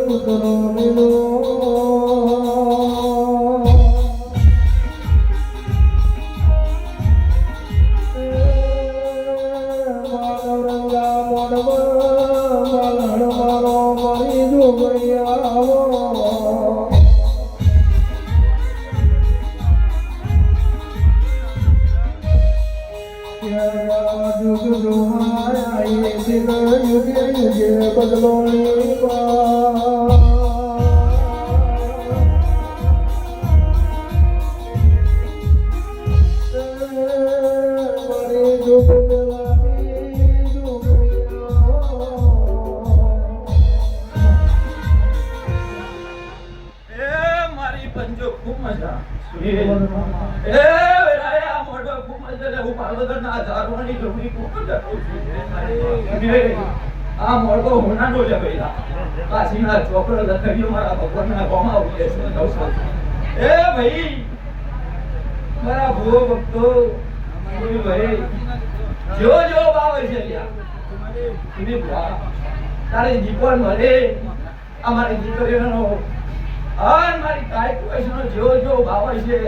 ઉતરો લીલો રંગા મોડમાં મારો મળી જોગૈયા જુગ જુમાય દિન યુગે યુગે બદલો મારી પંજો ખૂબ મજા આ મોડો હોનાનો છે ભૈલા કાશીના ચોકડો લખવ્યો મારા ભગવાનના ગોમાં ઉઠે છે એ ભાઈ મારા ભૂવો ભક્તો ભાઈ જો ભાવ છે તારી જીવન મળે અમારી દીકરીઓનો અન મારી કાંઈ પૈસાનો જો ભાવ છે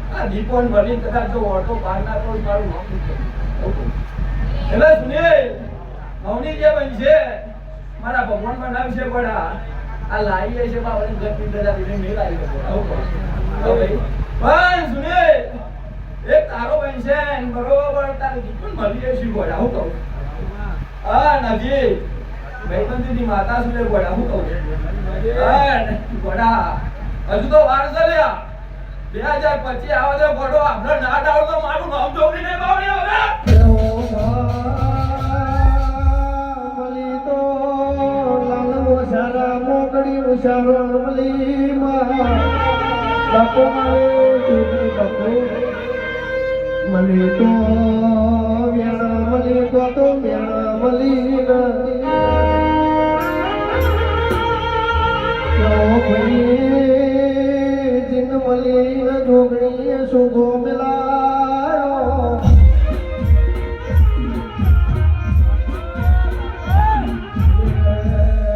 આ દીપોન ભરી કદાચ જો ઓટો બહાર ના તો મારું એટલે સુનિલ મૌની જે બનશે મારા ભગવાન માં નામ છે બડા આ લાઈએ છે બાવળી ગતિ દરા દીને મેલ આવી ગયો આવું ભાઈ પણ સુનિલ એક તારો બનશે બરોબર તારી દીપોન મળી છે બડા હું કહું આ નજી ભાઈબંધીની માતા સુલે બડા હું કહું બડા હજુ તો વાર છે લ્યા 2025 આવો દે ગોડો આપણે ના ડાવ તો મારું નામ જોડી નહીં બાવળી હવે મલી તો લાલ મોસારા મોકડી ઉસારો મલી માં બાપો મારે બાપો મલી તો વ્યાણા મલી તો વ્યાણા મલી જીન મલી જોગણી સુગો મિલાયો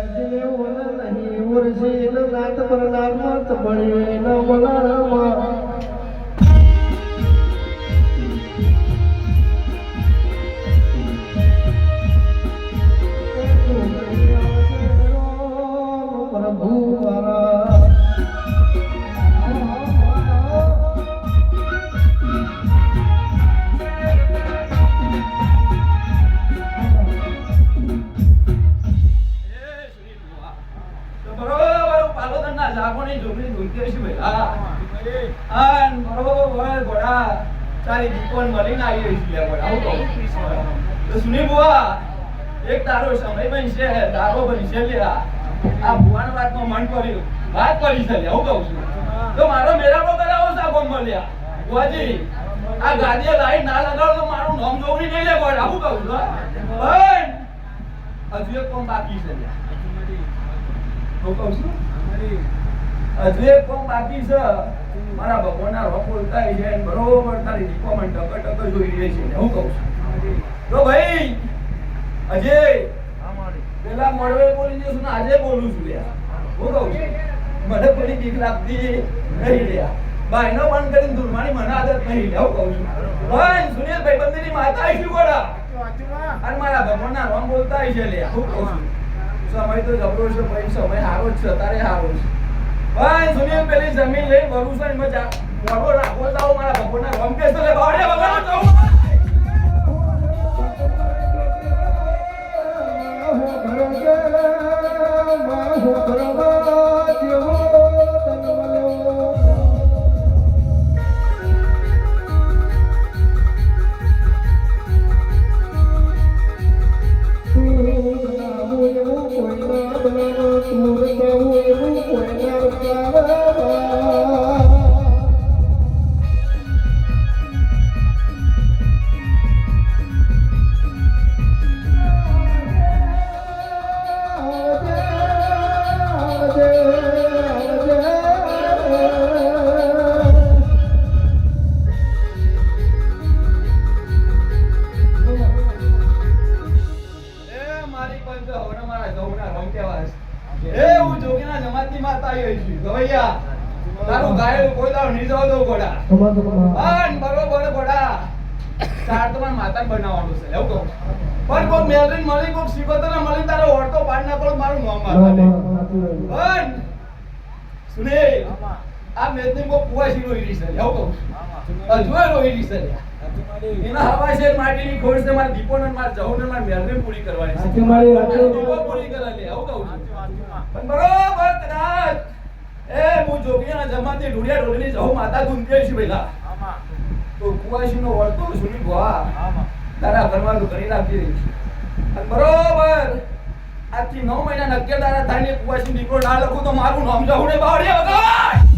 જીને વન નહીં ઉરસી નાત પરનાર મત બળે ન વલણમાં પ્રભુ મારા જાગોની જોગણી ભૂલતી છે ભાઈ આન બરોબર ઘોડા તારી દીપોન મળીને આવી છે ઘોડા હું કહું તો સુની બુઆ એક તારો સમય બનશે તારો બનશે લ્યા આ બુવાના વાતમાં મન કર્યું વાત કરી છે લ્યા હું કહું છું તો મારો મેળાનો કરાવો સાગો મળ્યા બુઆજી આ ગાડીએ લાઈન ના લગાડો તો મારું નામ જોગણી નહીં લે ઘોડા હું કહું છું પણ હજુ એક કોમ બાકી છે લ્યા હું કહું છું હજુ એક કોમ બાકી છે મારા ભગવાનના રોપ બોલતા છે બરોબર તારી દીપોમાં ટક જોઈ રહી છે હું કહું છું તો ભાઈ અજય પેલા મળવે બોલી જઈશું ને આજે બોલું છું લ્યા હું કહું છું મને થોડી બીક લાગતી નહીં લ્યા ભાઈનો બંધ કરીને દુરમાની મને આદત નહીં લ્યા હું કહું છું ભાઈ સુનિલ ભાઈબંધીની માતા આવીશું ગોડા અને મારા ભગવાનના રોમ બોલતા છે લ્યા હું કહું છું સમય તો જબરો છે ભાઈ સમય હારો જ છે તારે હારો છે ભાઈ સુનિલ પેલી જમીન લઈ ભરું છે એમાં મોડો રાખો જાઓ મારા ભગવાનના રોમ કે છે લે બાવડે વગર જાઉં જોગીના જમાતની માતા આવી છે ગવૈયા તારું ગાયેલું કોઈ દાડો નહીં જવા દઉં ગોડા અન બરોબર ગોડા ચાર તમાર માતા બનાવવાનું છે એવું કહું પણ કોઈ મેલરીન મળી કોઈ સિકોતર મળી તારો ઓળતો પાડ ના પડો મારું નામ માતા દે પણ સુને આ મેદની કો કુવાસી રોઈ રહી છે એવું કહું અજવાય રોઈ રહી છે એના હવા છે માટીની ખોડ છે માર દીપોને માર જહુને માર મેલરીન પૂરી કરવાની છે દીપો પૂરી કરે લે એવું કહું પણ બરોબર કદાચ એ હું જોગીના જમાતી ઢુડિયા ઢોલની જહુ માતા ગુંજે છે પેલા તો કુવાસી નો વળતો સુની ગોવા તારા ઘરમાં તો કરી રાખી રહી અને બરોબર આજથી 9 મહિના નક્કી તારા થાય ને કુવાસી દીકરો ના લખું તો મારું નામ જહુને બાવડિયા વગર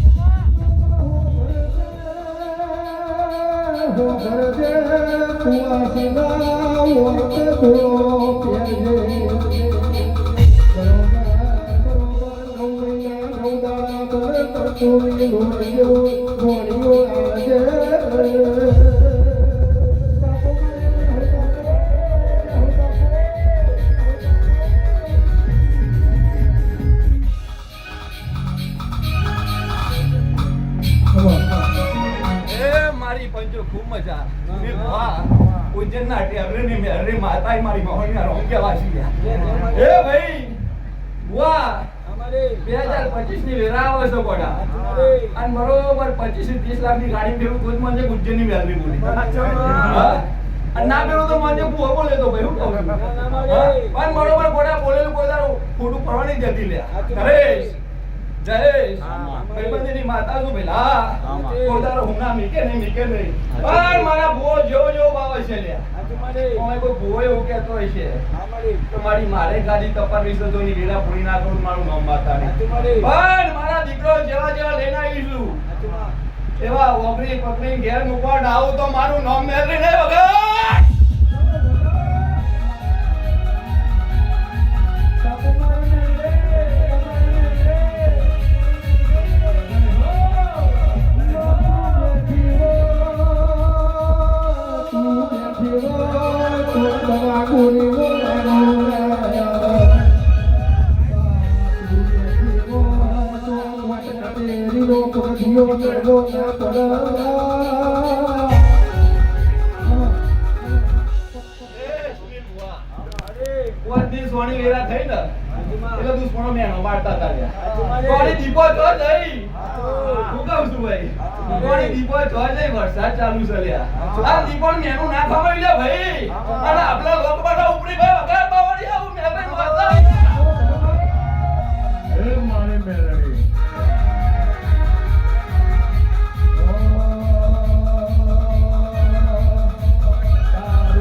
મારી પંચો ખૂબ મજા વાહ ઉજ્જૈનના ટેબલેની મેરી માતાએ મારી મોહનના રોંગ્યા વાસી ગયા એ ભાઈ વાહ 2025 ની વેરા આવે છે ગોડા અને બરોબર 25 થી 30 લાખની ગાડી ફેરું તો જ મને ઉજ્જૈનની વેલરી બોલી અને ના ફેરું તો મને ભૂવો બોલે તો ભાઈ હું કહું પણ બરોબર ગોડા બોલેલું કોઈ તારું ખોટું પડવાની જતી લે નરેશ જયેશ ભાઈબંધીની માતા છું પેલા કોઈ તારો હુના મીકે નહીં પણ મારા ભૂવો જેવો બાવા છે લે કોઈ ભૂવો એવું કહેતો હોય છે તો મારે ગાડી તપાસવી છે તો એની વેલા પૂરી ના કરું મારું નામ માતાની પણ મારા દીકરો જેવા લઈને આવીશું એવા ઓગરી પકડી ઘેર મૂકવા આવું તો મારું નામ મેળવી નહીં વગર સોની વેરા થઈ ને એટલે દુશ્મનો મેનો મારતા હતા સોની દીપો તો જઈ હું કહું છું ભાઈ સોની દીપો તો જઈ વરસાદ ચાલુ છે લ્યા આ દીપો મેનું ના ખવાય લે ભાઈ અને આપણા લોક બધા ઉપરી ભાઈ વગર